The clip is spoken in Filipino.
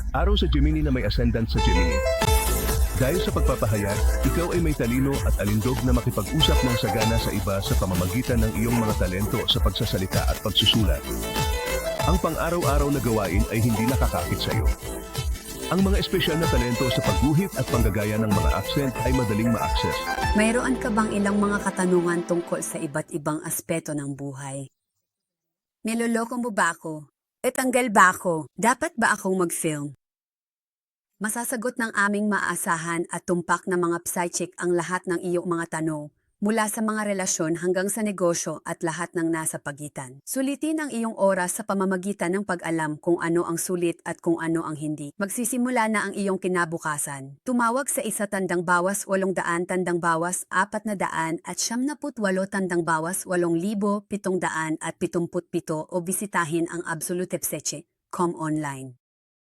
Araw sa Gemini na may ascendant sa Gemini. Dahil sa pagpapahayag, ikaw ay may talino at alindog na makipag-usap ng sagana sa iba sa pamamagitan ng iyong mga talento sa pagsasalita at pagsusulat. Ang pang-araw-araw na gawain ay hindi nakakakit sa iyo. Ang mga espesyal na talento sa pagguhit at panggagaya ng mga accent ay madaling ma-access. Mayroon ka bang ilang mga katanungan tungkol sa iba't ibang aspeto ng buhay? Niloloko mo ba ako? Tanggal ba ako? Dapat ba akong mag-film? Masasagot ng aming maasahan at tumpak na mga psychic ang lahat ng iyong mga tanong, mula sa mga relasyon hanggang sa negosyo at lahat ng nasa pagitan. Sulitin ang iyong oras sa pamamagitan ng pag-alam kung ano ang sulit at kung ano ang hindi. Magsisimula na ang iyong kinabukasan. Tumawag sa 1-800-800 at 78-877 o bisitahin ang absolutepseche.com online.